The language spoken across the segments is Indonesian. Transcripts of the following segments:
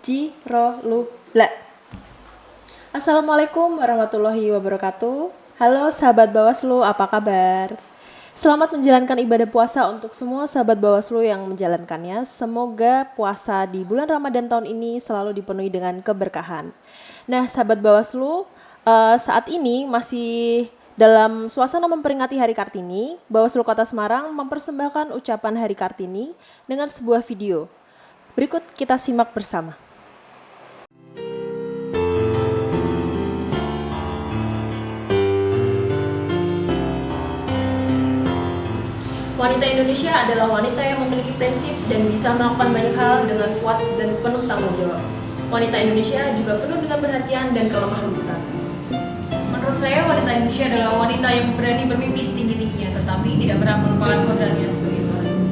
Jirolula. Assalamualaikum warahmatullahi wabarakatuh. Halo sahabat Bawaslu, apa kabar? Selamat menjalankan ibadah puasa untuk semua sahabat Bawaslu yang menjalankannya. Semoga puasa di bulan Ramadan tahun ini selalu dipenuhi dengan keberkahan. Nah, sahabat Bawaslu, saat ini masih dalam suasana memperingati Hari Kartini. Bawaslu Kota Semarang mempersembahkan ucapan Hari Kartini dengan sebuah video. Berikut kita simak bersama. Wanita Indonesia adalah wanita yang memiliki prinsip dan bisa melakukan banyak hal dengan kuat dan penuh tanggung jawab. Wanita Indonesia juga penuh dengan perhatian dan kelemah lembutan. Menurut saya, wanita Indonesia adalah wanita yang berani bermimpi setinggi-tingginya, tetapi tidak pernah melupakan kodratnya sebagai seorang ibu.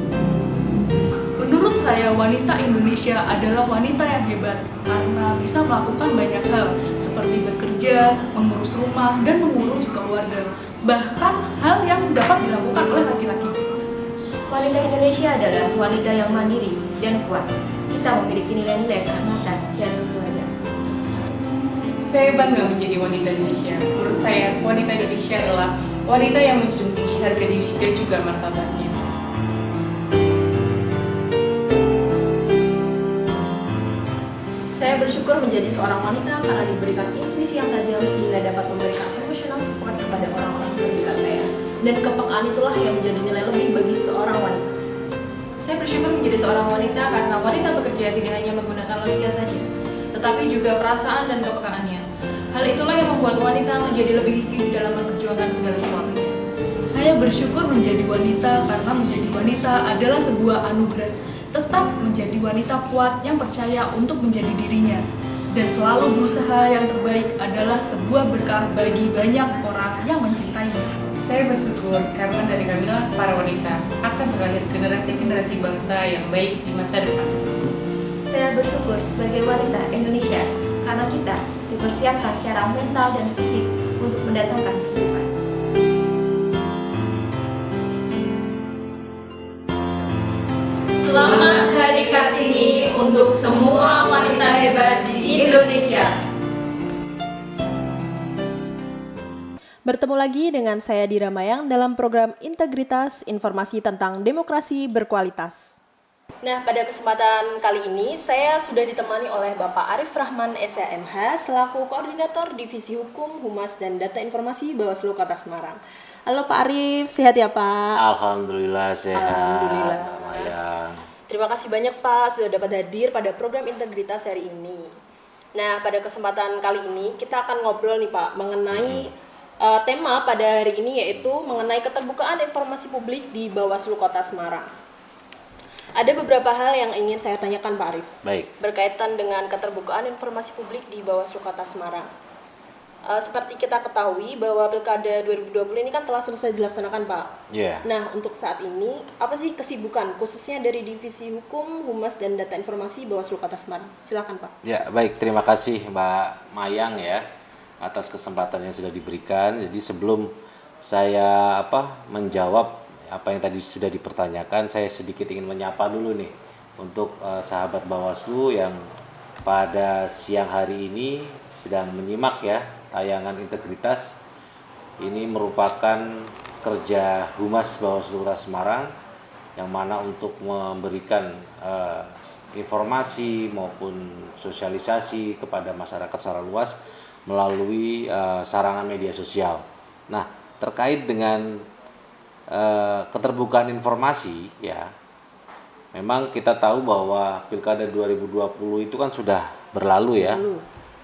Menurut saya, wanita Indonesia adalah wanita yang hebat karena bisa melakukan banyak hal seperti bekerja, mengurus rumah, dan mengurus keluarga. Bahkan hal yang dapat dilakukan oleh laki-laki. Wanita Indonesia adalah wanita yang mandiri dan kuat. Kita memiliki nilai-nilai kehormatan dan keluarga. Saya bangga menjadi wanita Indonesia. Menurut saya, wanita Indonesia adalah wanita yang menjunjung tinggi harga diri dan juga martabatnya. Saya bersyukur menjadi seorang wanita karena diberikan intuisi yang tajam sehingga dapat memberikan emotional support kepada orang-orang terdekat saya. Dan kepekaan itulah yang menjadi nilai lebih bagi seorang wanita. Saya bersyukur menjadi seorang wanita karena wanita bekerja tidak hanya menggunakan logika saja, tetapi juga perasaan dan kepekaannya. Hal itulah yang membuat wanita menjadi lebih gigih dalam memperjuangkan segala sesuatunya. Saya bersyukur menjadi wanita karena menjadi wanita adalah sebuah anugerah. Tetap menjadi wanita kuat yang percaya untuk menjadi dirinya. Dan selalu berusaha yang terbaik adalah sebuah berkah bagi banyak orang yang mencintainya. Saya bersyukur karena dari kamilah para wanita akan berlahir generasi-generasi bangsa yang baik di masa depan. Saya bersyukur sebagai wanita Indonesia karena kita dipersiapkan secara mental dan fisik untuk mendatangkan kehidupan. Selamat Hari Kartini untuk semua wanita hebat di Indonesia. Bertemu lagi dengan saya Dira Mayang dalam program Integritas Informasi tentang Demokrasi Berkualitas. Nah, pada kesempatan kali ini saya sudah ditemani oleh Bapak Arif Rahman SHMH selaku Koordinator Divisi Hukum, Humas, dan Data Informasi Bawaslu Kota Semarang. Halo Pak Arif, sehat ya Pak? Alhamdulillah sehat. Alhamdulillah. Mayang. Terima kasih banyak Pak sudah dapat hadir pada program Integritas hari ini. Nah, pada kesempatan kali ini kita akan ngobrol nih Pak mengenai tema pada hari ini yaitu mengenai keterbukaan informasi publik di Bawaslu Kota Semarang. Ada beberapa hal yang ingin saya tanyakan Pak Arif. Baik. Berkaitan dengan keterbukaan informasi publik di Bawaslu Kota Semarang. Seperti kita ketahui bahwa Pilkada 2020 ini kan telah selesai dilaksanakan Pak. Iya. Nah, untuk saat ini apa sih kesibukan khususnya dari Divisi Hukum, Humas, dan Data Informasi Bawaslu Kota Semarang? Silakan Pak. Ya, baik. Terima kasih Mbak Mayang ya atas kesempatan yang sudah diberikan. Jadi sebelum saya menjawab apa yang tadi sudah dipertanyakan, saya sedikit ingin menyapa dulu nih untuk sahabat Bawaslu yang pada siang hari ini sedang menyimak ya tayangan Integritas. Ini merupakan kerja Humas Bawaslu Kota Semarang yang mana untuk memberikan informasi maupun sosialisasi kepada masyarakat secara luas melalui sarana media sosial. Nah, terkait dengan keterbukaan informasi ya, memang kita tahu bahwa Pilkada 2020 itu kan sudah berlalu ya.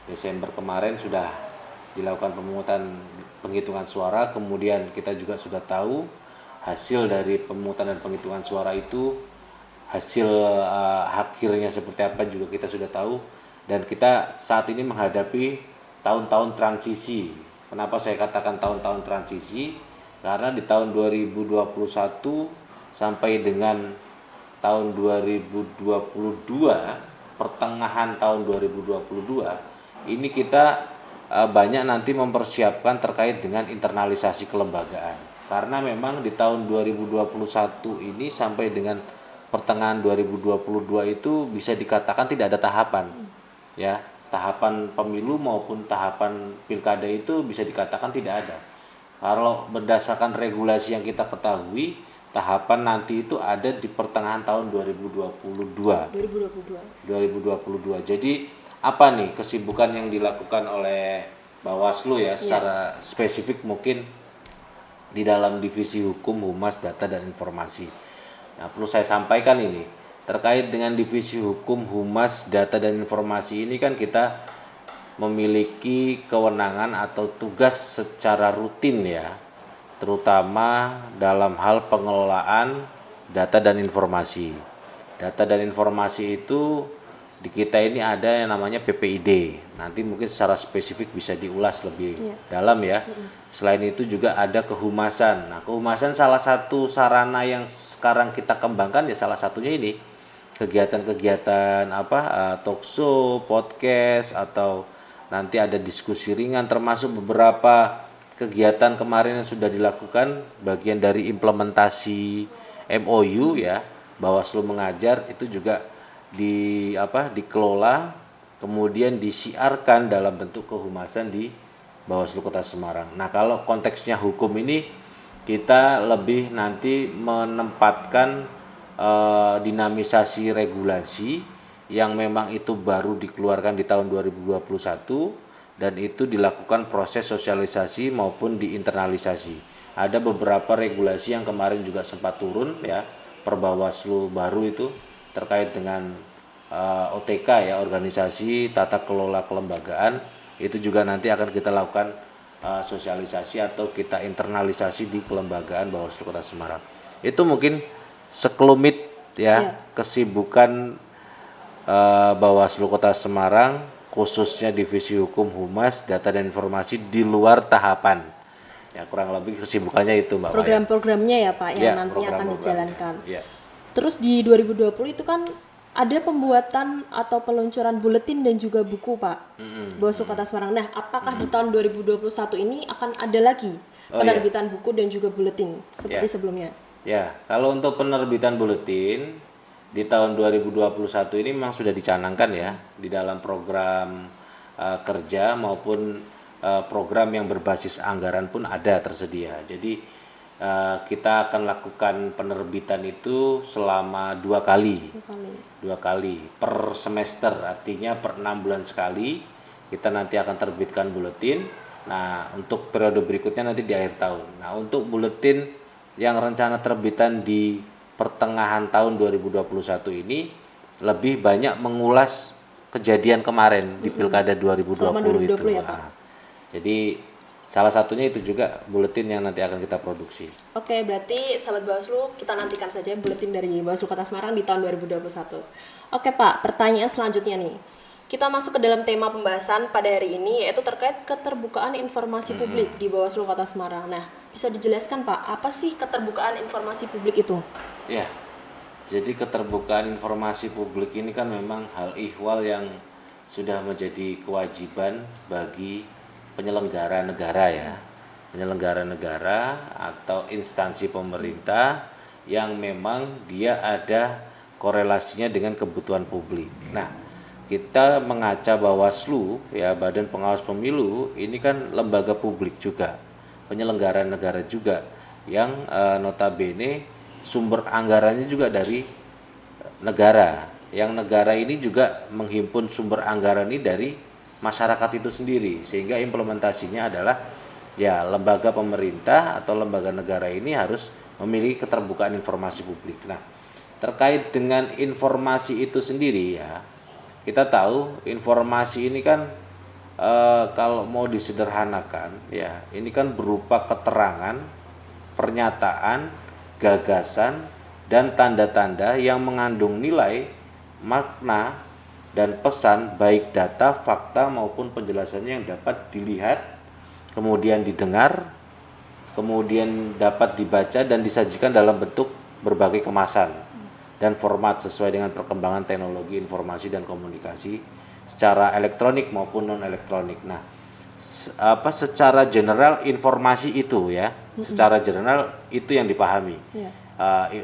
Desember kemarin sudah dilakukan penghitungan suara, kemudian kita juga sudah tahu hasil dari pemungutan dan penghitungan suara itu, hasil akhirnya seperti apa juga kita sudah tahu, dan kita saat ini menghadapi tahun-tahun transisi. Kenapa saya katakan tahun-tahun transisi? Karena di tahun 2021 sampai dengan tahun 2022, pertengahan tahun 2022, ini kita banyak nanti mempersiapkan terkait dengan internalisasi kelembagaan. Karena memang di tahun 2021 ini sampai dengan pertengahan 2022 itu bisa dikatakan tidak ada tahapan. ya, tahapan pemilu maupun tahapan pilkada itu bisa dikatakan tidak ada. Kalau berdasarkan regulasi yang kita ketahui, tahapan nanti itu ada di pertengahan tahun 2022. 2022. Jadi apa nih kesibukan yang dilakukan oleh Bawaslu ya secara spesifik mungkin di dalam divisi hukum, humas, data dan informasi. Nah, perlu saya sampaikan ini terkait dengan divisi hukum, humas, data dan informasi ini kan kita memiliki kewenangan atau tugas secara rutin ya, terutama dalam hal pengelolaan data dan informasi. Data dan informasi itu di kita ini ada yang namanya PPID. Nanti mungkin secara spesifik bisa diulas lebih dalam ya. Selain itu juga ada kehumasan. Nah, kehumasan salah satu sarana yang sekarang kita kembangkan ya salah satunya ini kegiatan-kegiatan talkshow, podcast atau nanti ada diskusi ringan termasuk beberapa kegiatan kemarin yang sudah dilakukan bagian dari implementasi MOU ya. Bawaslu mengajar itu juga dikelola kemudian disiarkan dalam bentuk kehumasan di Bawaslu Kota Semarang. Nah, kalau konteksnya hukum ini kita lebih nanti menempatkan dinamisasi regulasi yang memang itu baru dikeluarkan di tahun 2021 dan itu dilakukan proses sosialisasi maupun diinternalisasi. Ada beberapa regulasi yang kemarin juga sempat turun ya, per Bawaslu baru itu terkait dengan OTK ya, organisasi tata kelola kelembagaan, itu juga nanti akan kita lakukan sosialisasi atau kita internalisasi di kelembagaan Bawaslu Kota Semarang. Itu mungkin sekelumit ya kesibukan Bawaslu Kota Semarang khususnya divisi hukum, humas, data dan informasi di luar tahapan. Ya, kurang lebih kesibukannya itu Mbak. Program-programnya ya Pak yang nantinya akan dijalankan. Terus di 2020 itu kan ada pembuatan atau peluncuran buletin dan juga buku Pak, Bawaslu Kota Semarang. Nah, apakah di tahun 2021 ini akan ada lagi penerbitan buku dan juga buletin seperti sebelumnya? Ya, kalau untuk penerbitan buletin di tahun 2021 ini memang sudah dicanangkan ya di dalam program kerja maupun program yang berbasis anggaran pun ada tersedia. Jadi kita akan lakukan penerbitan itu selama dua kali per semester, artinya per 6 bulan sekali kita nanti akan terbitkan buletin. Nah, untuk periode berikutnya nanti di akhir tahun. Nah, untuk buletin yang rencana terbitan di pertengahan tahun 2021 ini lebih banyak mengulas kejadian kemarin di Pilkada 2020 itu. Ya, Pak? Jadi salah satunya itu juga buletin yang nanti akan kita produksi. Oke, berarti sahabat Bawaslu kita nantikan saja buletin dari Bawaslu Kota Semarang di tahun 2021. Oke Pak, pertanyaan selanjutnya nih. Kita masuk ke dalam tema pembahasan pada hari ini yaitu terkait keterbukaan informasi publik di Bawaslu Kota Semarang. Nah, bisa dijelaskan Pak, apa sih keterbukaan informasi publik itu? Ya, jadi keterbukaan informasi publik ini kan memang hal ihwal yang sudah menjadi kewajiban bagi penyelenggara negara ya. Penyelenggara negara atau instansi pemerintah yang memang dia ada korelasinya dengan kebutuhan publik. Nah, kita mengaca Bawaslu ya, Badan Pengawas Pemilu ini kan lembaga publik juga, penyelenggara negara juga yang notabene sumber anggarannya juga dari negara. Yang negara ini juga menghimpun sumber anggaran ini dari masyarakat itu sendiri, sehingga implementasinya adalah ya lembaga pemerintah atau lembaga negara ini harus memiliki keterbukaan informasi publik. Nah, terkait dengan informasi itu sendiri ya, kita tahu informasi ini kan kalau mau disederhanakan ya, ini kan berupa keterangan, pernyataan, gagasan, dan tanda-tanda yang mengandung nilai, makna, dan pesan baik data, fakta maupun penjelasannya yang dapat dilihat, kemudian didengar, kemudian dapat dibaca dan disajikan dalam bentuk berbagai kemasan dan format sesuai dengan perkembangan teknologi informasi dan komunikasi secara elektronik maupun non elektronik. Nah, secara general informasi itu ya, secara general itu yang dipahami.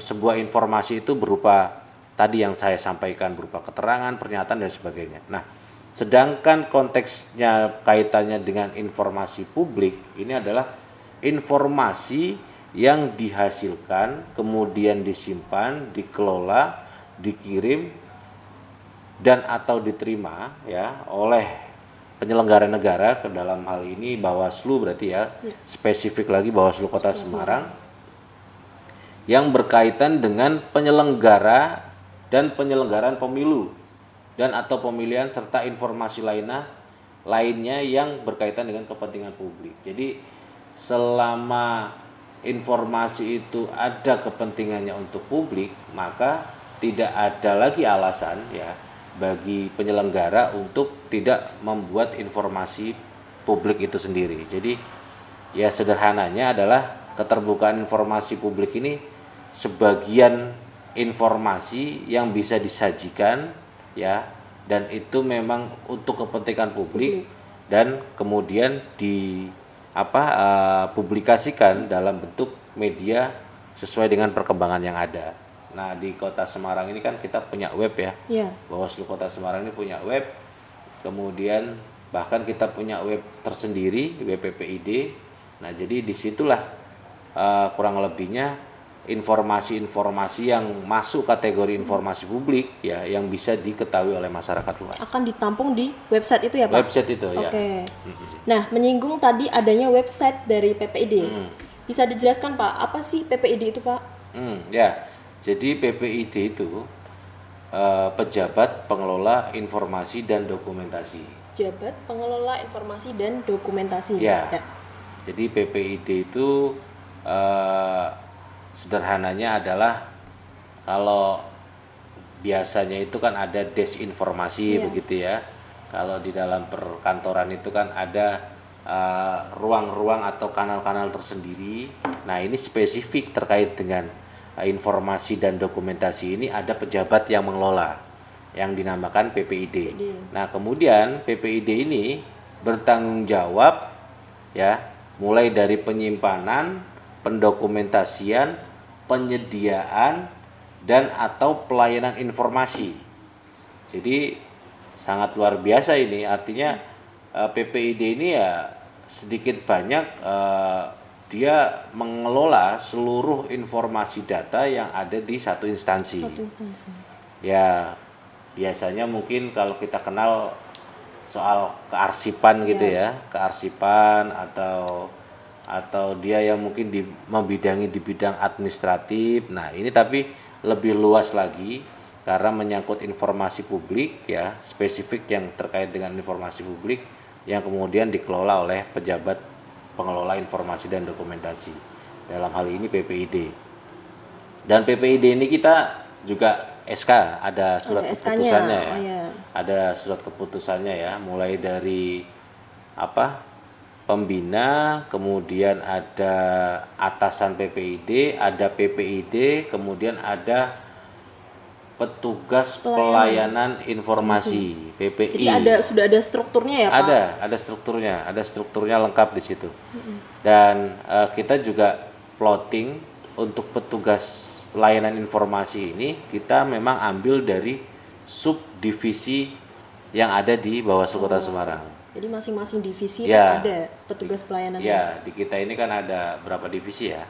Sebuah informasi itu berupa tadi yang saya sampaikan, berupa keterangan, pernyataan dan sebagainya. Nah, Sedangkan konteksnya kaitannya dengan informasi publik, ini adalah informasi yang dihasilkan, kemudian disimpan, dikelola, dikirim, dan atau diterima ya oleh penyelenggara negara, ke dalam hal ini Bawaslu berarti ya, spesifik lagi Bawaslu Kota Semarang, yang berkaitan dengan penyelenggara dan penyelenggaraan pemilu dan atau pemilihan serta informasi lainnya yang berkaitan dengan kepentingan publik. Jadi selama informasi itu ada kepentingannya untuk publik, maka tidak ada lagi alasan ya bagi penyelenggara untuk tidak membuat informasi publik itu sendiri. Jadi ya sederhananya adalah keterbukaan informasi publik ini sebagian informasi yang bisa disajikan ya, dan itu memang untuk kepentingan publik dan kemudian publikasikan dalam bentuk media sesuai dengan perkembangan yang ada. Nah, di Kota Semarang ini kan kita punya web ya. Bawaslu Kota Semarang ini punya web. Kemudian bahkan kita punya web tersendiri, web PPID. Nah, jadi disitulah kurang lebihnya informasi-informasi yang masuk kategori informasi publik ya, yang bisa diketahui oleh masyarakat luas. Akan ditampung di website itu ya Pak? Website itu ya. Oke. Nah, menyinggung tadi adanya website dari PPID. Bisa dijelaskan Pak, apa sih PPID itu Pak? Ya, jadi PPID itu Pejabat Pengelola Informasi dan Dokumentasi. Pejabat Pengelola Informasi dan Dokumentasi. Ya. Jadi PPID itu sederhananya adalah, kalau biasanya itu kan ada desinformasi begitu ya. Kalau di dalam perkantoran itu kan ada ruang-ruang atau kanal-kanal tersendiri. Nah, ini spesifik terkait dengan informasi dan dokumentasi ini ada pejabat yang mengelola yang dinamakan PPID. Nah, kemudian PPID ini bertanggung jawab ya, mulai dari penyimpanan, pendokumentasian, penyediaan, dan atau pelayanan informasi. Jadi sangat luar biasa ini, artinya PPID ini ya sedikit banyak dia mengelola seluruh informasi data yang ada di satu instansi. Ya, biasanya mungkin kalau kita kenal soal kearsipan gitu ya, kearsipan atau dia yang mungkin membidangi di bidang administratif. Nah, ini tapi lebih luas lagi karena menyangkut informasi publik ya, spesifik yang terkait dengan informasi publik yang kemudian dikelola oleh pejabat pengelola informasi dan dokumentasi. Dalam hal ini PPID. Dan PPID ini kita juga SK, ada surat keputusannya ya. Ada surat keputusannya ya, mulai dari pembina, kemudian ada atasan PPID, ada PPID, kemudian ada petugas pelayanan informasi PPI. Jadi sudah ada strukturnya ya Pak? Ada strukturnya lengkap di situ. Dan kita juga plotting untuk petugas pelayanan informasi ini, kita memang ambil dari subdivisi yang ada di Bawaslu Kota Semarang. Jadi masing-masing divisi ada petugas pelayanan. Ya, di kita ini kan ada berapa divisi ya?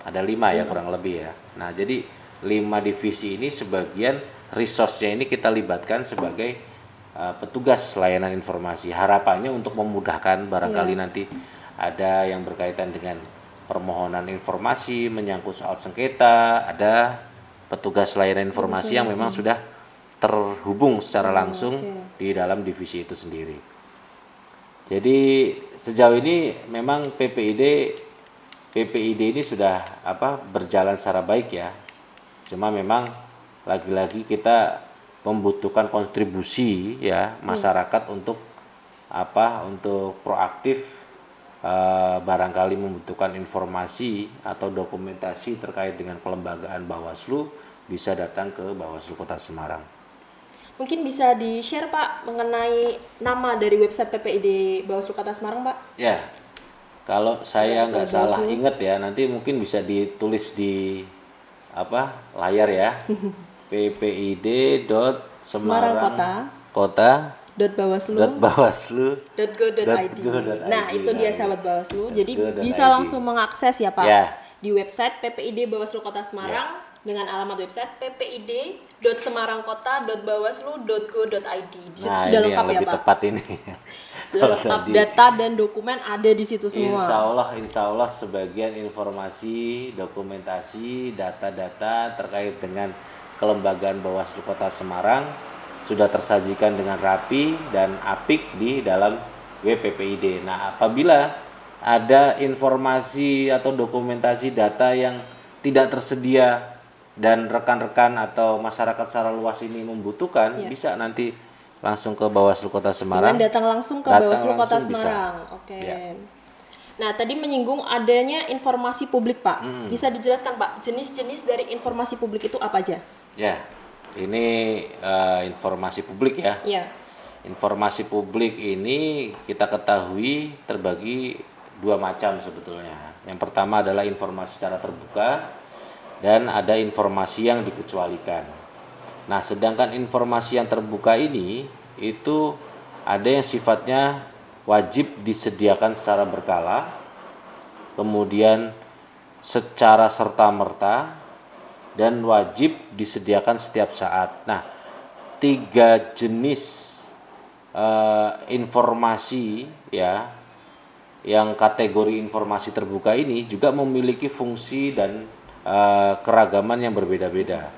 Ada 5 ya kurang lebih ya. Nah, jadi 5 divisi ini sebagian resource-nya ini kita libatkan sebagai petugas layanan informasi. Harapannya untuk memudahkan barangkali nanti ada yang berkaitan dengan permohonan informasi, menyangkut soal sengketa, ada petugas layanan informasi yang memang sudah terhubung secara langsung di dalam divisi itu sendiri. Jadi sejauh ini memang PPID ini sudah berjalan secara baik ya. Cuma memang lagi-lagi kita membutuhkan kontribusi ya masyarakat untuk untuk proaktif, barangkali membutuhkan informasi atau dokumentasi terkait dengan kelembagaan Bawaslu, bisa datang ke Bawaslu Kota Semarang. Mungkin bisa di-share Pak mengenai nama dari website PPID Bawaslu Kota Semarang Pak? Ya, kalau saya nggak salah ingat ya, nanti mungkin bisa ditulis di layar ya. ppid.semarang kota .bawaslu.go.id. Nah, itu dia sahabat Bawaslu. Jadi bisa langsung mengakses ya, Pak. Ya. Di website PPID Bawaslu Kota Semarang dengan alamat website ppid.semarangkota.bawaslu.go.id. Di situ sudah ini lengkap yang ya, lebih Pak. tepat ini. Sudah lengkap, data dan dokumen ada di situ semua. Insya Allah sebagian informasi, dokumentasi, data-data terkait dengan kelembagaan Bawaslu Kota Semarang sudah tersajikan dengan rapi dan apik di dalam WPPID. Nah, apabila ada informasi atau dokumentasi data yang tidak tersedia dan rekan-rekan atau masyarakat secara luas ini membutuhkan, bisa nanti langsung ke Bawaslu Kota Semarang. Dengan datang langsung ke Bawaslu Kota Semarang. Oke. Ya. Nah, tadi menyinggung adanya informasi publik, Pak. Bisa dijelaskan, Pak, jenis-jenis dari informasi publik itu apa aja? Ya, ini informasi publik ya. Iya. Informasi publik ini kita ketahui terbagi dua macam sebetulnya. Yang pertama adalah informasi secara terbuka dan ada informasi yang dikecualikan. Nah, sedangkan informasi yang terbuka ini itu ada yang sifatnya wajib disediakan secara berkala, kemudian secara serta-merta, dan wajib disediakan setiap saat. Nah, 3 jenis informasi ya yang kategori informasi terbuka ini juga memiliki fungsi dan keragaman yang berbeda-beda.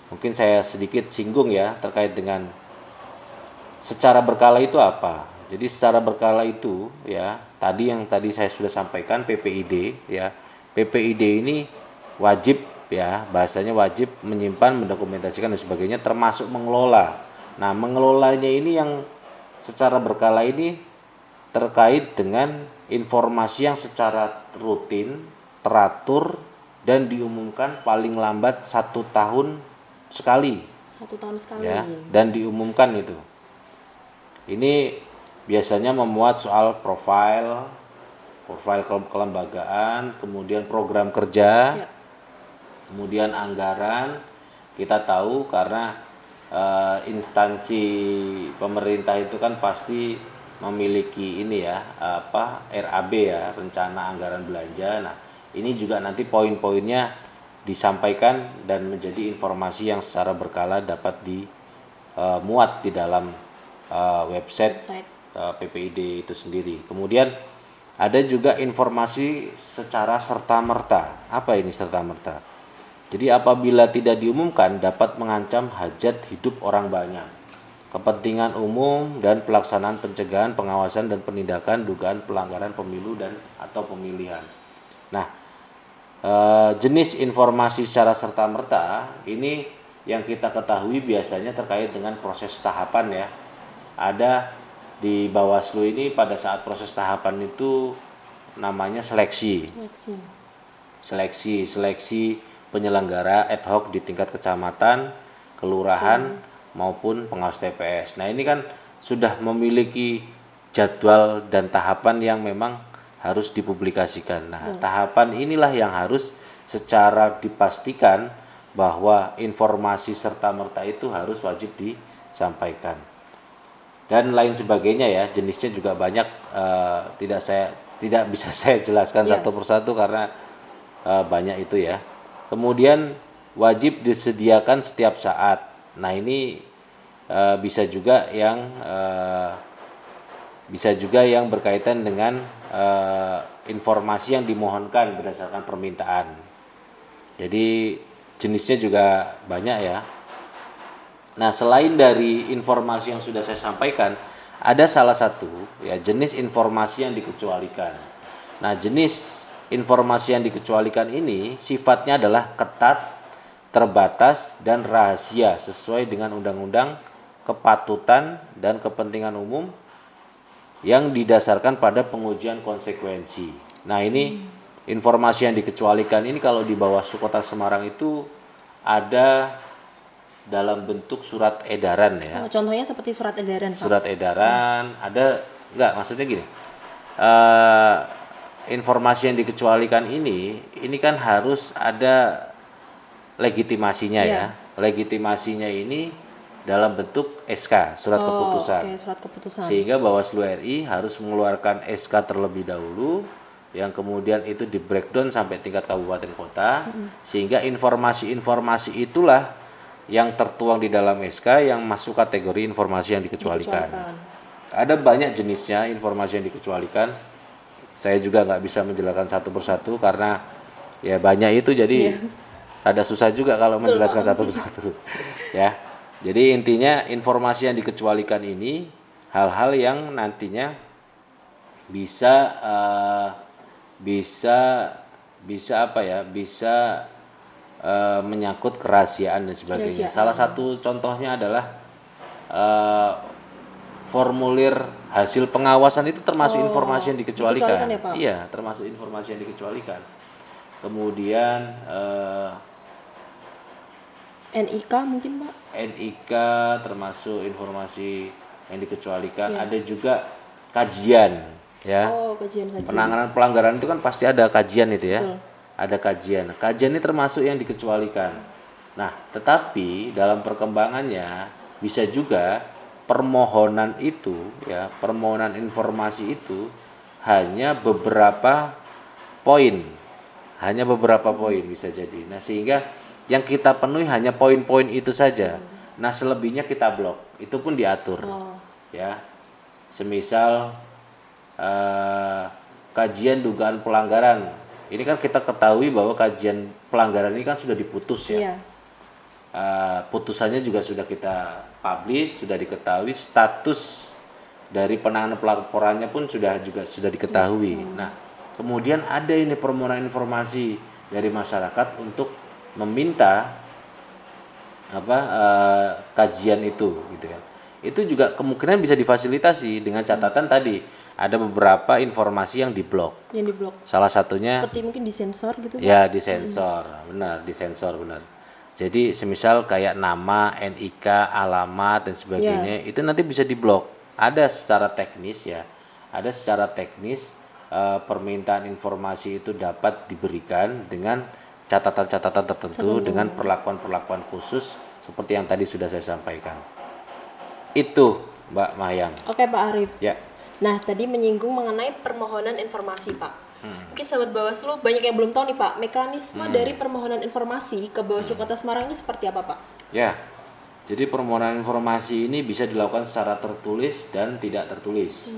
Mungkin saya sedikit singgung ya terkait dengan secara berkala itu apa. Jadi secara berkala itu ya tadi saya sudah sampaikan PPID ya. PPID ini wajib ya, bahasanya wajib menyimpan, mendokumentasikan dan sebagainya, termasuk mengelola. Nah, mengelolanya ini yang secara berkala ini terkait dengan informasi yang secara rutin, teratur, dan diumumkan paling lambat 1 tahun sekali. 1 tahun sekali. Ya, dan diumumkan itu. Ini biasanya memuat soal profil kelembagaan, kemudian program kerja, kemudian anggaran. Kita tahu karena instansi pemerintah itu kan pasti memiliki ini ya, RAB ya, rencana anggaran belanja. Nah, ini juga nanti poin-poinnya disampaikan dan menjadi informasi yang secara berkala dapat dimuat di dalam website PPID itu sendiri. Kemudian ada juga informasi secara serta-merta. Apa ini serta-merta? Jadi apabila tidak diumumkan dapat mengancam hajat hidup orang banyak, kepentingan umum dan pelaksanaan pencegahan, pengawasan dan penindakan dugaan pelanggaran pemilu dan atau pemilihan. Nah, jenis informasi secara serta-merta ini yang kita ketahui biasanya terkait dengan proses tahapan ya. Ada di Bawaslu ini pada saat proses tahapan itu namanya seleksi penyelenggara ad hoc di tingkat kecamatan, kelurahan maupun pengawas TPS. Nah, ini kan sudah memiliki jadwal dan tahapan yang memang harus dipublikasikan. Nah, tahapan inilah yang harus secara dipastikan bahwa informasi serta-merta itu harus wajib disampaikan. Dan lain sebagainya ya, jenisnya juga banyak, tidak bisa saya jelaskan satu persatu karena banyak itu ya. Kemudian wajib disediakan setiap saat. Nah, ini bisa juga yang berkaitan dengan informasi yang dimohonkan berdasarkan permintaan. Jadi jenisnya juga banyak ya. Nah, selain dari informasi yang sudah saya sampaikan, ada salah satu ya jenis informasi yang dikecualikan. Nah, jenis informasi yang dikecualikan ini sifatnya adalah ketat, terbatas, dan rahasia sesuai dengan undang-undang kepatutan dan kepentingan umum yang didasarkan pada pengujian konsekuensi. Nah, ini informasi yang dikecualikan ini kalau di Bawaslu Kota Semarang itu ada dalam bentuk surat edaran ya. Contohnya seperti surat edaran, Pak. Surat edaran ada maksudnya gini. Informasi yang dikecualikan ini kan harus ada legitimasinya ya. Legitimasinya ini dalam bentuk SK, surat keputusan. Oke, surat keputusan. Sehingga Bawaslu RI harus mengeluarkan SK terlebih dahulu, yang kemudian itu di breakdown sampai tingkat kabupaten kota, sehingga informasi-informasi itulah yang tertuang di dalam SK yang masuk kategori informasi yang dikecualikan. Ada banyak jenisnya informasi yang dikecualikan. Saya juga nggak bisa menjelaskan satu persatu karena ya banyak itu, jadi ada susah juga kalau menjelaskan satu persatu. Ya, jadi intinya informasi yang dikecualikan ini hal-hal yang nantinya bisa menyangkut kerahasiaan dan sebagainya. Salah satu contohnya adalah formulir hasil pengawasan itu termasuk informasi yang dikecualikan. Ya, Pak? Iya, termasuk informasi yang dikecualikan. Kemudian NIK mungkin, Pak? NIK termasuk informasi yang dikecualikan. Ada juga kajian, ya. Kajian. Penanganan pelanggaran itu kan pasti ada kajian itu ya. Betul. Ada kajian. Kajian ini termasuk yang dikecualikan. Nah, tetapi dalam perkembangannya bisa juga permohonan itu, ya, permohonan informasi itu hanya beberapa poin bisa jadi. Nah, sehingga yang kita penuhi hanya poin-poin itu saja. Nah, selebihnya kita blok. Itu pun diatur, ya. Semisal kajian dugaan pelanggaran. Ini kan kita ketahui bahwa kajian pelanggaran ini kan sudah diputus ya. Iya. Putusannya juga sudah kita publish, sudah diketahui, status dari penanganan pelaporannya pun sudah diketahui. Nah, kemudian ada ini permohonan informasi dari masyarakat untuk meminta kajian itu, gitu kan. Itu juga kemungkinan bisa difasilitasi dengan catatan tadi ada beberapa informasi yang diblok. Yang diblok. Salah satunya Seperti mungkin disensor gitu, Pak? ya disensor, disensor benar. Jadi semisal kayak nama, NIK, alamat dan sebagainya itu nanti bisa diblok. Ada secara teknis ya, permintaan informasi itu dapat diberikan dengan catatan-catatan tertentu, dengan perlakuan-perlakuan khusus seperti yang tadi sudah saya sampaikan. Itu Mbak Mayang. Oke, Pak Arief. Ya. Nah, tadi menyinggung mengenai permohonan informasi, Pak. Mungkin sahabat Bawaslu banyak yang belum tahu nih, Pak, mekanisme dari permohonan informasi ke Bawaslu Kota Semarang ini seperti apa, Pak? Ya, jadi permohonan informasi ini bisa dilakukan secara tertulis dan tidak tertulis.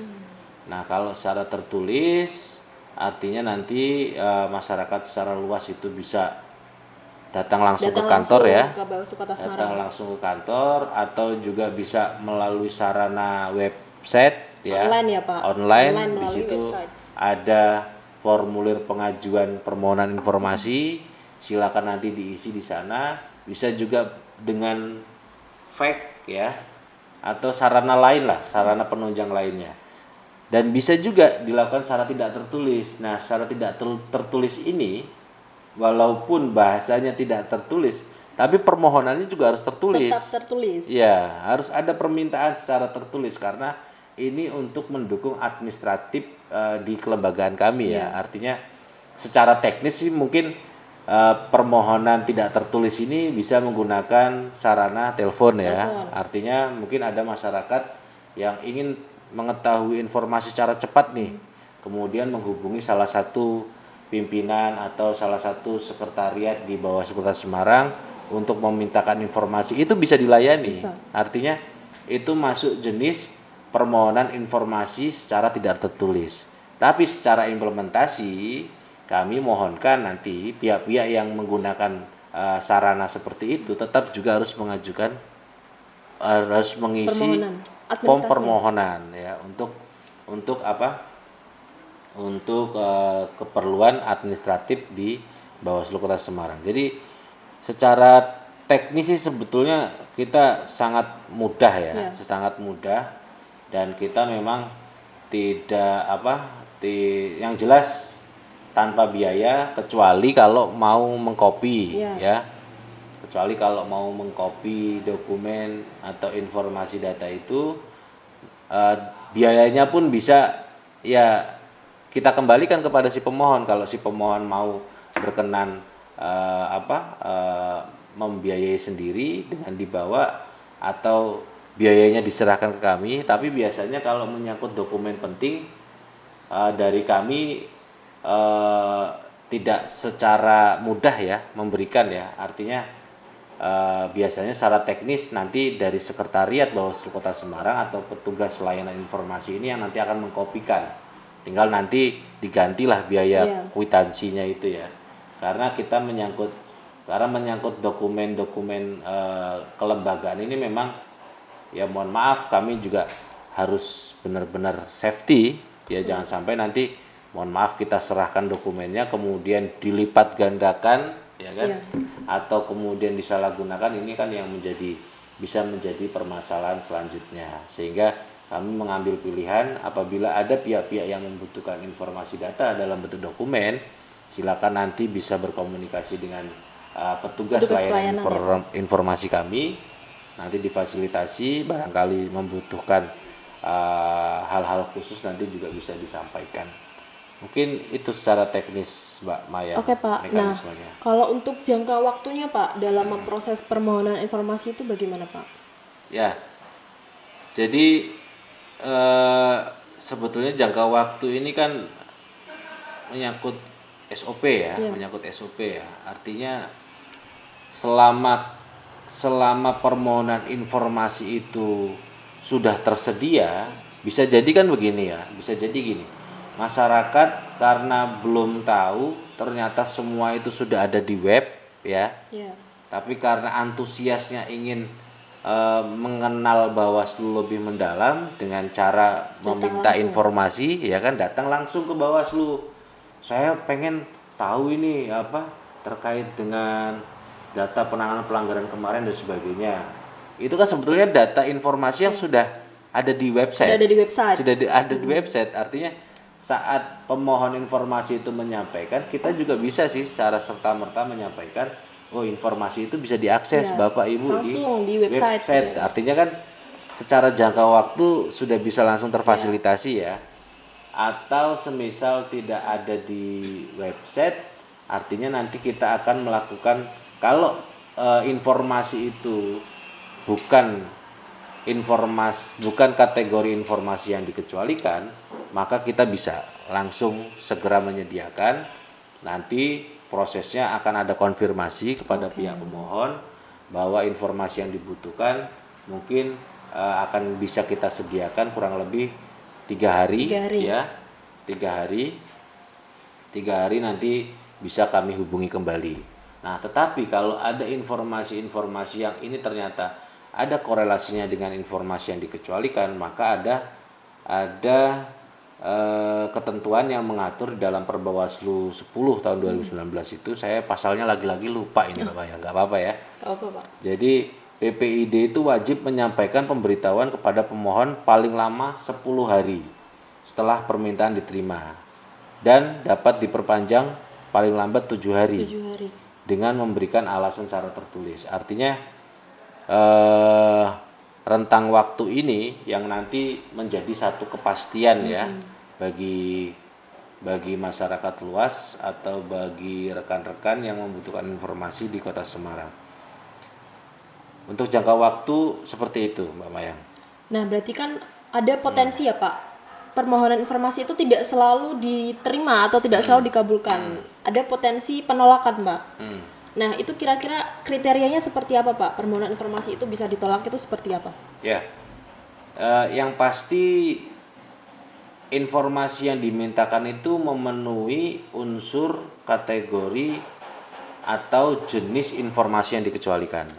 Nah, kalau secara tertulis, artinya nanti masyarakat secara luas itu bisa datang langsung ke kantor ya, ke Bawaslu Kota Semarang. datang langsung ke kantor, atau juga bisa melalui sarana website ya, online ya, Pak? Online di melalui situ website. ada formulir pengajuan permohonan informasi, silakan nanti diisi di sana. Bisa juga dengan fax ya, atau sarana lain lah, sarana penunjang lainnya. Dan bisa juga dilakukan secara tidak tertulis. Nah, secara tidak tertulis ini, walaupun bahasanya tidak tertulis, tapi permohonannya juga harus tertulis. Tetap tertulis. Ya, harus ada permintaan secara tertulis karena ini untuk mendukung administratif di kelembagaan kami ya. Artinya secara teknis sih mungkin permohonan tidak tertulis ini bisa menggunakan sarana telepon ya. Artinya mungkin ada masyarakat yang ingin mengetahui informasi secara cepat nih, kemudian menghubungi salah satu pimpinan atau salah satu sekretariat di Bawaslu Kota Semarang untuk memintakan informasi, itu bisa dilayani. Artinya itu masuk jenis permohonan informasi secara tidak tertulis. Tapi secara implementasi kami mohonkan nanti pihak-pihak yang menggunakan sarana seperti itu tetap juga harus mengajukan, harus mengisi form permohonan ya untuk apa? Untuk keperluan administratif di Bawaslu Kota Semarang. Jadi secara teknis sih sebetulnya kita sangat mudah ya, sangat mudah. Dan kita memang tidak yang jelas tanpa biaya, kecuali kalau mau mengcopy ya, kecuali kalau mau mengcopy dokumen atau informasi data itu biayanya pun bisa ya kita kembalikan kepada si pemohon. Kalau si pemohon mau berkenan membiayai sendiri dengan dibawa atau biayanya diserahkan ke kami, tapi biasanya kalau menyangkut dokumen penting dari kami tidak secara mudah ya memberikan ya, artinya biasanya secara teknis nanti dari sekretariat Bawaslu Kota Semarang atau petugas layanan informasi ini yang nanti akan mengkopikan, tinggal nanti digantilah biaya kwitansinya itu ya, karena menyangkut dokumen-dokumen kelembagaan ini memang ya mohon maaf kami juga harus benar-benar safety ya, jangan sampai nanti mohon maaf kita serahkan dokumennya kemudian dilipat gandakan ya kan, atau kemudian disalahgunakan, ini kan yang bisa menjadi permasalahan selanjutnya, sehingga kami mengambil pilihan apabila ada pihak-pihak yang membutuhkan informasi data dalam bentuk dokumen, silakan nanti bisa berkomunikasi dengan petugas layanan informasi kami, nanti difasilitasi, barangkali membutuhkan hal-hal khusus nanti juga bisa disampaikan. Mungkin itu secara teknis Mbak Maya. Oke Pak, nah kalau untuk jangka waktunya Pak dalam memproses permohonan informasi itu bagaimana Pak? Ya, jadi sebetulnya jangka waktu ini kan menyangkut SOP ya, menyangkut SOP ya. Artinya selama permohonan informasi itu sudah tersedia, bisa jadi kan begini ya, bisa jadi gini. Masyarakat karena belum tahu ternyata semua itu sudah ada di web ya. Tapi karena antusiasnya ingin mengenal Bawaslu lebih mendalam dengan cara meminta informasi ya kan, datang langsung ke Bawaslu. Saya pengen tahu ini apa terkait dengan data penanganan pelanggaran kemarin dan sebagainya. Itu kan sebetulnya data informasi yang sudah ada di website. Sudah ada di website. Artinya saat pemohon informasi itu menyampaikan, kita juga bisa sih secara serta-merta menyampaikan, oh informasi itu bisa diakses Bapak Ibu langsung di website. Artinya kan secara jangka waktu sudah bisa langsung terfasilitasi ya. Atau semisal tidak ada di website, artinya nanti kita akan melakukan, kalau informasi itu bukan kategori informasi yang dikecualikan, maka kita bisa langsung segera menyediakan. Nanti prosesnya akan ada konfirmasi kepada pihak pemohon bahwa informasi yang dibutuhkan mungkin akan bisa kita sediakan kurang lebih 3 hari. Ya, 3 hari nanti bisa kami hubungi kembali. Nah, tetapi kalau ada informasi-informasi yang ini ternyata ada korelasinya dengan informasi yang dikecualikan, maka ada ketentuan yang mengatur dalam Perbawaslu 10 tahun 2019 itu, saya pasalnya lagi-lagi lupa ini Bapak ya, nggak apa-apa ya. Jadi PPID itu wajib menyampaikan pemberitahuan kepada pemohon paling lama 10 hari setelah permintaan diterima dan dapat diperpanjang paling lambat 7 hari dengan memberikan alasan secara tertulis. Artinya rentang waktu ini yang nanti menjadi satu kepastian ya bagi masyarakat luas atau bagi rekan-rekan yang membutuhkan informasi di Kota Semarang. Untuk jangka waktu seperti itu Mbak Mayang. Nah berarti kan ada potensi ya Pak, permohonan informasi itu tidak selalu diterima atau tidak selalu dikabulkan. Ada potensi penolakan Mbak. Nah, itu kira-kira kriterianya seperti apa, Pak? Permohonan informasi itu bisa ditolak itu seperti apa? Ya, yang pasti informasi yang dimintakan itu memenuhi unsur kategori atau jenis informasi yang dikecualikan.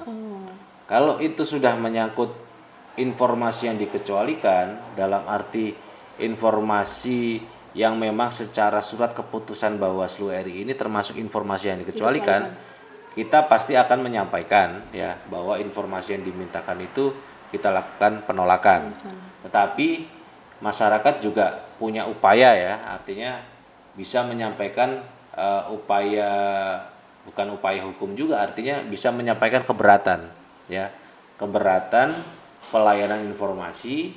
Kalau itu sudah menyangkut informasi yang dikecualikan, dalam arti informasi yang memang secara surat keputusan Bawaslu RI ini termasuk informasi yang dikecualikan. Kita pasti akan menyampaikan ya bahwa informasi yang dimintakan itu kita lakukan penolakan. Tetapi masyarakat juga punya upaya ya, artinya bisa menyampaikan bukan upaya hukum juga, artinya bisa menyampaikan keberatan ya, keberatan pelayanan informasi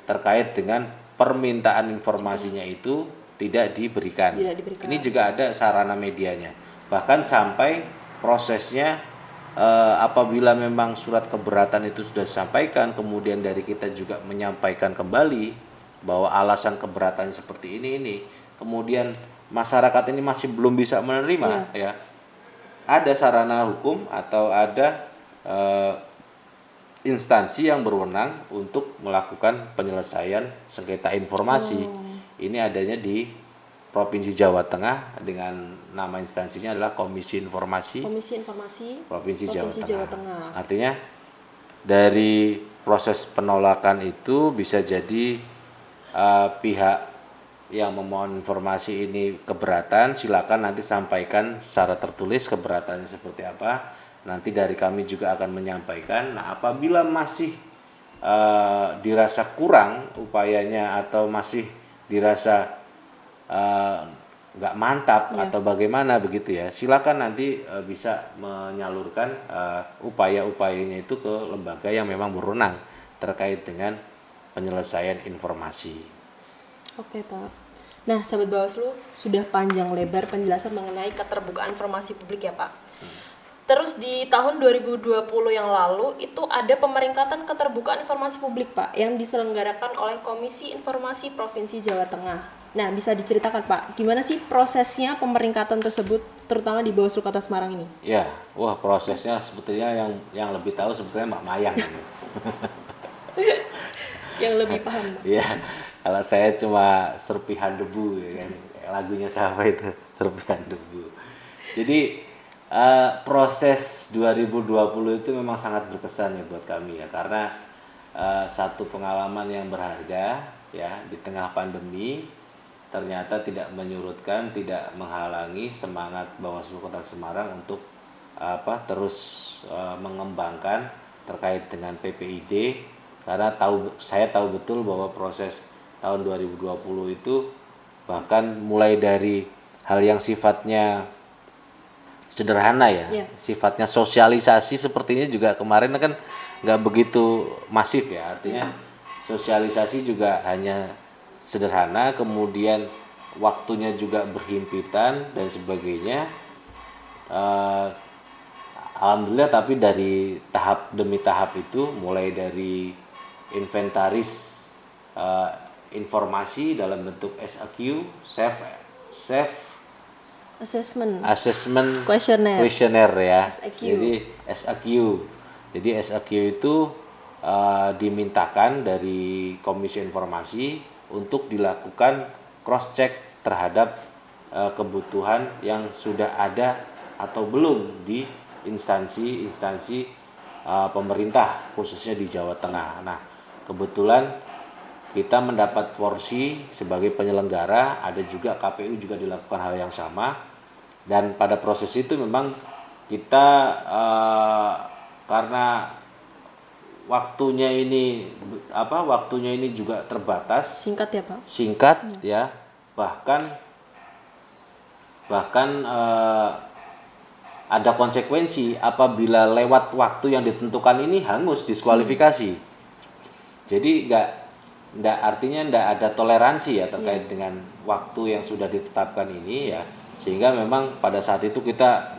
terkait dengan permintaan informasinya itu tidak diberikan. Ini juga ada sarana medianya, bahkan sampai prosesnya apabila memang surat keberatan itu sudah disampaikan, kemudian dari kita juga menyampaikan kembali bahwa alasan keberatan seperti ini, kemudian masyarakat ini masih belum bisa menerima, ya, ada sarana hukum atau ada instansi yang berwenang untuk melakukan penyelesaian sengketa informasi. Ini adanya di Provinsi Jawa Tengah dengan nama instansinya adalah Komisi Informasi Provinsi Jawa Tengah. Artinya dari proses penolakan itu bisa jadi pihak yang memohon informasi ini keberatan, silakan nanti sampaikan secara tertulis keberatannya seperti apa. Nanti dari kami juga akan menyampaikan. Nah, apabila masih dirasa kurang upayanya atau masih dirasa nggak mantap atau bagaimana begitu ya, silakan nanti bisa menyalurkan upaya-upayanya itu ke lembaga yang memang berwenang terkait dengan penyelesaian informasi. Oke Pak. Nah sahabat Bawaslu, sudah panjang lebar penjelasan mengenai keterbukaan informasi publik ya Pak. Terus di tahun 2020 yang lalu itu ada pemeringkatan keterbukaan informasi publik Pak yang diselenggarakan oleh Komisi Informasi Provinsi Jawa Tengah. Nah bisa diceritakan Pak, gimana sih prosesnya pemeringkatan tersebut terutama di Bawaslu Kota Semarang ini? Ya, wah prosesnya sebetulnya yang lebih tahu sebetulnya Mbak Mayang. Yang lebih paham. Iya, kalau saya cuma serpihan debu ya kan, lagunya siapa itu, serpihan debu. Jadi proses 2020 itu memang sangat berkesan ya buat kami ya, karena satu pengalaman yang berharga ya di tengah pandemi ternyata tidak menyurutkan, tidak menghalangi semangat Bawaslu Kota Semarang untuk terus mengembangkan terkait dengan PPID, karena saya tahu betul bahwa proses tahun 2020 itu bahkan mulai dari hal yang sifatnya sederhana ya, sifatnya sosialisasi sepertinya juga kemarin kan nggak begitu masif ya, artinya sosialisasi juga hanya sederhana, kemudian waktunya juga berhimpitan dan sebagainya. Alhamdulillah, tapi dari tahap demi tahap itu, mulai dari inventaris informasi dalam bentuk SAQ, self assessment questionnaire ya. SAQ. Jadi SAQ itu dimintakan dari Komisi Informasi untuk dilakukan cross check terhadap kebutuhan yang sudah ada atau belum di instansi pemerintah khususnya di Jawa Tengah. Nah, kebetulan kita mendapat porsi sebagai penyelenggara, ada juga KPU juga dilakukan hal yang sama. Dan pada proses itu memang kita karena waktunya ini juga terbatas. Singkat ya Pak? Singkat ya. Bahkan ada konsekuensi apabila lewat waktu yang ditentukan ini hangus, diskualifikasi. Jadi artinya nggak ada toleransi ya terkait dengan waktu yang sudah ditetapkan ini ya. Sehingga memang pada saat itu kita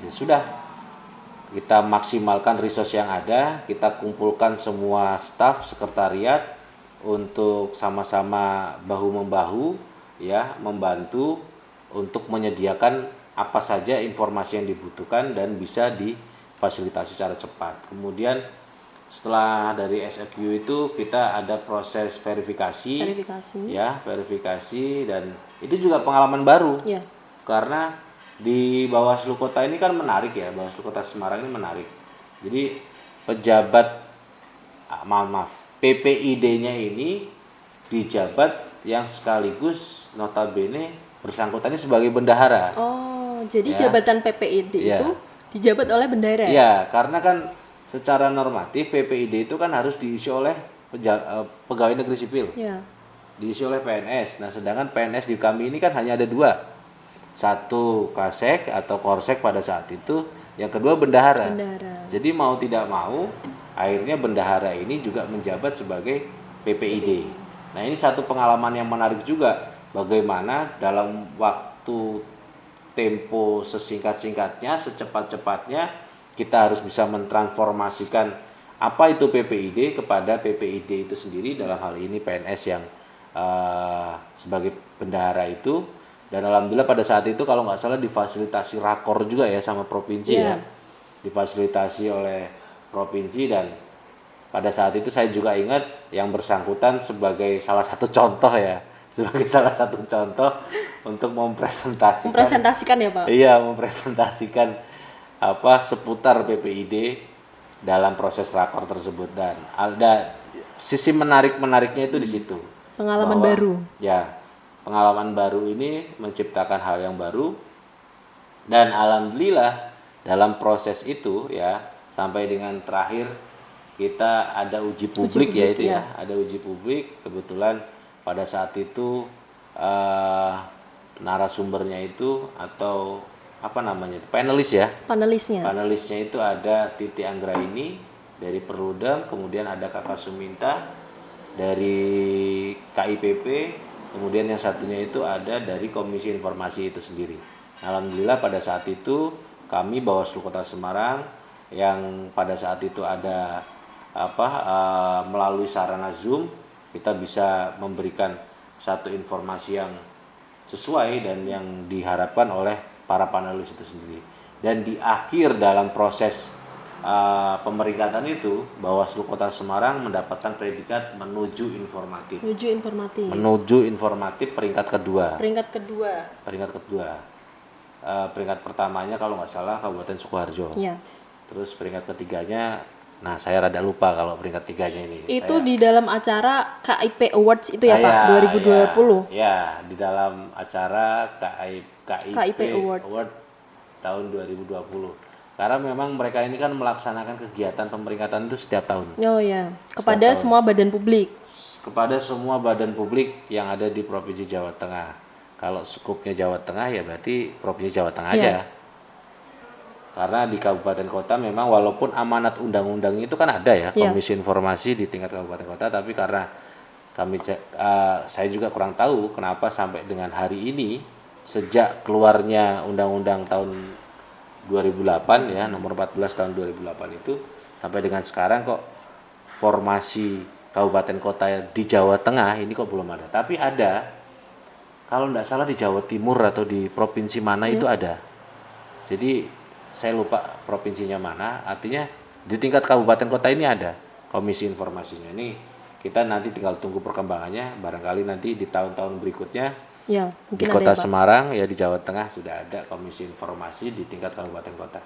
maksimalkan resource yang ada, kita kumpulkan semua staf sekretariat untuk sama-sama bahu-membahu ya, membantu untuk menyediakan apa saja informasi yang dibutuhkan dan bisa difasilitasi secara cepat. Kemudian setelah dari SAQ itu kita ada proses verifikasi. Verifikasi, dan itu juga pengalaman baru. Karena di Bawaslu Kota ini kan menarik ya, Bawaslu Kota Semarang ini menarik. Jadi pejabat PPID-nya ini dijabat yang sekaligus notabene bersangkutannya sebagai bendahara. Oh, jadi jabatan PPID itu dijabat oleh bendahara? Iya, karena kan secara normatif PPID itu kan harus diisi oleh pegawai negeri sipil. Diisi oleh PNS. Nah, sedangkan PNS di kami ini kan hanya ada 2. Satu Kasek atau Korsek pada saat itu, yang kedua bendahara. Jadi mau tidak mau akhirnya bendahara ini juga menjabat sebagai PPID. Nah, ini satu pengalaman yang menarik juga, bagaimana dalam waktu tempo sesingkat-singkatnya, secepat-cepatnya kita harus bisa mentransformasikan apa itu PPID kepada PPID itu sendiri, dalam hal ini PNS yang sebagai bendahara itu. Dan alhamdulillah pada saat itu kalau nggak salah difasilitasi rakor juga ya sama provinsi ya, difasilitasi oleh provinsi. Dan pada saat itu saya juga ingat yang bersangkutan sebagai salah satu contoh ya, sebagai salah satu contoh untuk Mempresentasikan ya Pak? Iya, mempresentasikan seputar PPID dalam proses rakor tersebut. Dan ada sisi menariknya itu di situ. Pengalaman baru. Ya, pengalaman baru ini menciptakan hal yang baru. Dan alhamdulillah dalam proses itu ya, sampai dengan terakhir kita ada uji publik ya itu ya. Ada uji publik, kebetulan pada saat itu narasumbernya itu atau panelisnya itu ada Titi Anggraini dari Perludem, kemudian ada Kakak Suminta dari KIPP, kemudian yang satunya itu ada dari Komisi Informasi itu sendiri. Alhamdulillah pada saat itu kami Bawaslu Kota Semarang yang pada saat itu ada melalui sarana Zoom kita bisa memberikan satu informasi yang sesuai dan yang diharapkan oleh para panelis itu sendiri. Dan di akhir dalam proses pemeringkatan itu, Bawaslu Kota Semarang mendapatkan predikat menuju informatif. Menuju informatif peringkat kedua. Peringkat pertamanya kalau nggak salah Kabupaten Sukoharjo. Ya. Terus peringkat ketiganya, nah saya rada lupa kalau peringkat tiganya ini. Itu di dalam acara KIP Awards itu ya Pak, 2020? Ya, di dalam acara KIP Award tahun 2020. Karena memang mereka ini kan melaksanakan kegiatan pemeringkatan itu setiap tahun. Oh ya, kepada semua badan publik. Kepada semua badan publik yang ada di Provinsi Jawa Tengah. Kalau skupnya Jawa Tengah ya berarti Provinsi Jawa Tengah aja. Karena di kabupaten kota memang walaupun amanat undang-undang itu kan ada ya, Komisi Informasi di tingkat kabupaten kota, tapi karena saya juga kurang tahu kenapa sampai dengan hari ini sejak keluarnya undang-undang tahun 2008 ya, nomor 14 tahun 2008 itu sampai dengan sekarang kok formasi kabupaten kota di Jawa Tengah ini kok belum ada. Tapi ada, kalau tidak salah di Jawa Timur atau di provinsi mana itu ada. Jadi saya lupa provinsinya mana, artinya di tingkat kabupaten kota ini ada komisi informasinya. Ini kita nanti tinggal tunggu perkembangannya, barangkali nanti di tahun-tahun berikutnya ya, di Kota Semarang ya, di Jawa Tengah sudah ada komisi informasi di tingkat kabupaten kota.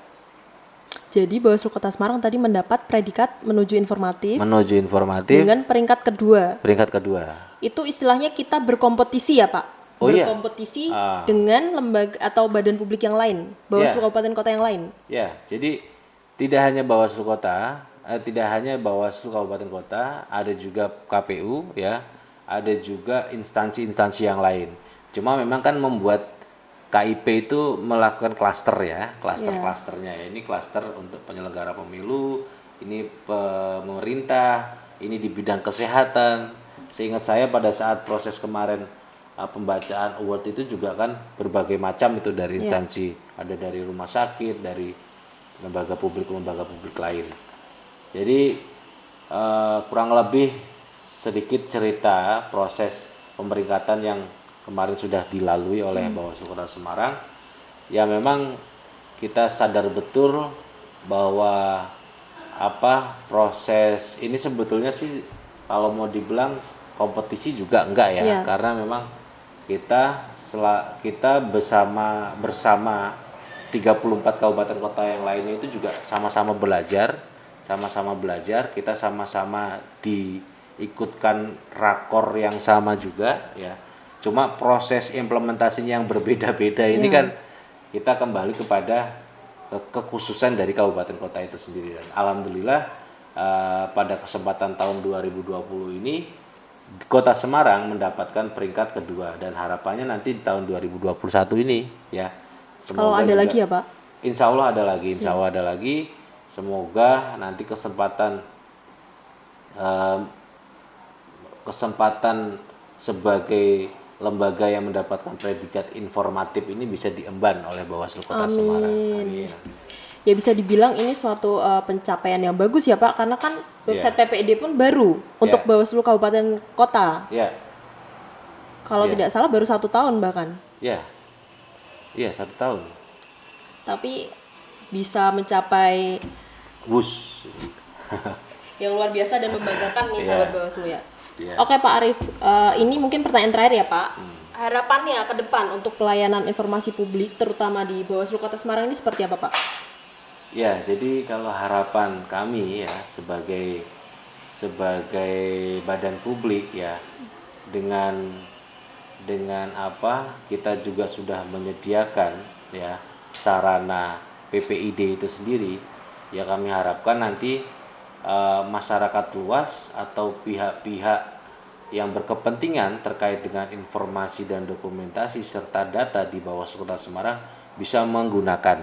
Jadi Bawaslu Kota Semarang tadi mendapat predikat menuju informatif dengan peringkat kedua. Itu istilahnya kita berkompetisi ya Pak? Berkompetisi dengan lembaga atau badan publik yang lain, Bawaslu kabupaten kota yang lain. Ya, jadi tidak hanya Bawaslu kota, tidak hanya Bawaslu kabupaten kota, ada juga KPU ya, ada juga instansi-instansi yang lain. Cuma memang kan membuat KIP itu melakukan klaster ya, klasternya ya. Ini klaster untuk penyelenggara pemilu, ini pemerintah, ini di bidang kesehatan. Seingat saya pada saat proses kemarin pembacaan award itu juga kan berbagai macam itu dari instansi, ada dari rumah sakit, dari lembaga publik lain. Jadi kurang lebih sedikit cerita proses pemeringkatan yang kemarin sudah dilalui oleh Bawaslu Kota Semarang. Ya memang kita sadar betul bahwa proses ini sebetulnya sih kalau mau dibilang kompetisi juga enggak ya, karena memang kita bersama 34 kabupaten kota yang lainnya itu juga sama-sama belajar, kita sama-sama diikutkan rakor yang sama juga ya. Cuma proses implementasinya yang berbeda-beda ini kan kita kembali kepada kekhususan dari kabupaten kota itu sendiri. Dan alhamdulillah pada kesempatan tahun 2020 ini Kota Semarang mendapatkan peringkat kedua, dan harapannya nanti di tahun 2021 ini ya. Kalau ada lagi ya Pak? Insya Allah ada lagi. Semoga nanti kesempatan sebagai lembaga yang mendapatkan predikat informatif ini bisa diemban oleh Bawaslu Kota Semarang. Amin. Ya bisa dibilang ini suatu pencapaian yang bagus ya Pak, karena kan website PPID pun baru untuk Bawaslu Kabupaten Kota. Ya, Kalau tidak salah baru 1 tahun bahkan. ya, 1 tahun. Tapi bisa mencapai Bus. yang luar biasa dan membanggakan nih sahabat Bawaslu ya. Iya. Oke Pak Arief, ini mungkin pertanyaan terakhir ya Pak. Harapannya ke depan untuk pelayanan informasi publik terutama di Bawaslu Kota Semarang ini seperti apa Pak? Ya, jadi kalau harapan kami ya sebagai badan publik ya dengan apa kita juga sudah menyediakan ya sarana PPID itu sendiri, ya kami harapkan nanti masyarakat luas atau pihak-pihak yang berkepentingan terkait dengan informasi dan dokumentasi serta data di Bawaslu Kota Semarang bisa menggunakan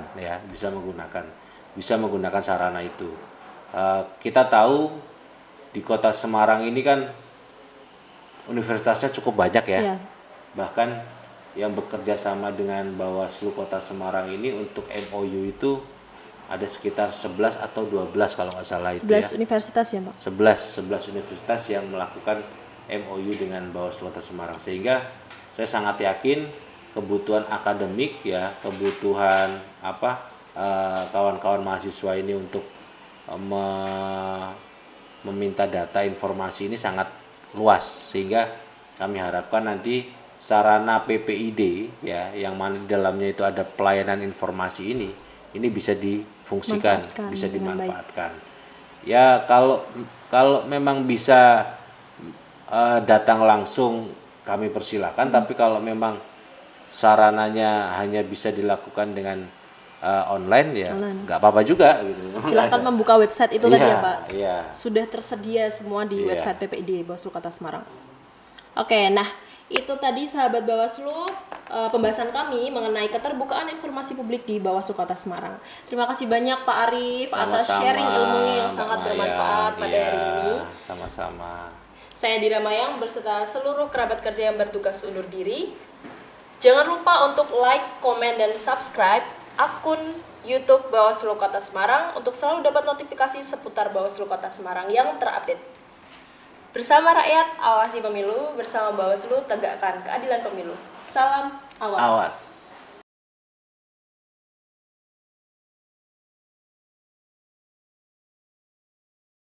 sarana itu. Kita tahu di Kota Semarang ini kan universitasnya cukup banyak ya. Bahkan yang bekerja sama dengan Bawaslu Kota Semarang ini untuk MOU itu ada sekitar 11 atau 12 kalau nggak salah itu 11 universitas ya Pak? 11 universitas yang melakukan MOU dengan Bawaslu Kota Semarang, sehingga saya sangat yakin kebutuhan akademik ya, kebutuhan kawan-kawan mahasiswa ini untuk meminta data informasi ini sangat luas, sehingga kami harapkan nanti sarana PPID ya yang mana di dalamnya itu ada pelayanan informasi ini bisa difungsikan, bisa dimanfaatkan. Ya kalau memang bisa datang langsung kami persilakan, tapi kalau memang sarananya hanya bisa dilakukan dengan online ya nggak apa-apa juga gitu. Silakan membuka website itu tadi ya Pak. Iya. Sudah tersedia semua di website PPID Bawaslu Kota Semarang. Oke, nah itu tadi sahabat Bawaslu pembahasan kami mengenai keterbukaan informasi publik di Bawaslu Kota Semarang. Terima kasih banyak Pak Arief atas sharing ilmunya yang sangat bermanfaat pada hari ini. Sama-sama. Saya Dira Mayang berserta seluruh kerabat kerja yang bertugas undur diri. Jangan lupa untuk like, komen, dan subscribe akun YouTube Bawaslu Kota Semarang untuk selalu dapat notifikasi seputar Bawaslu Kota Semarang yang terupdate. Bersama rakyat, awasi pemilu. Bersama Bawaslu, tegakkan keadilan pemilu. Salam awas.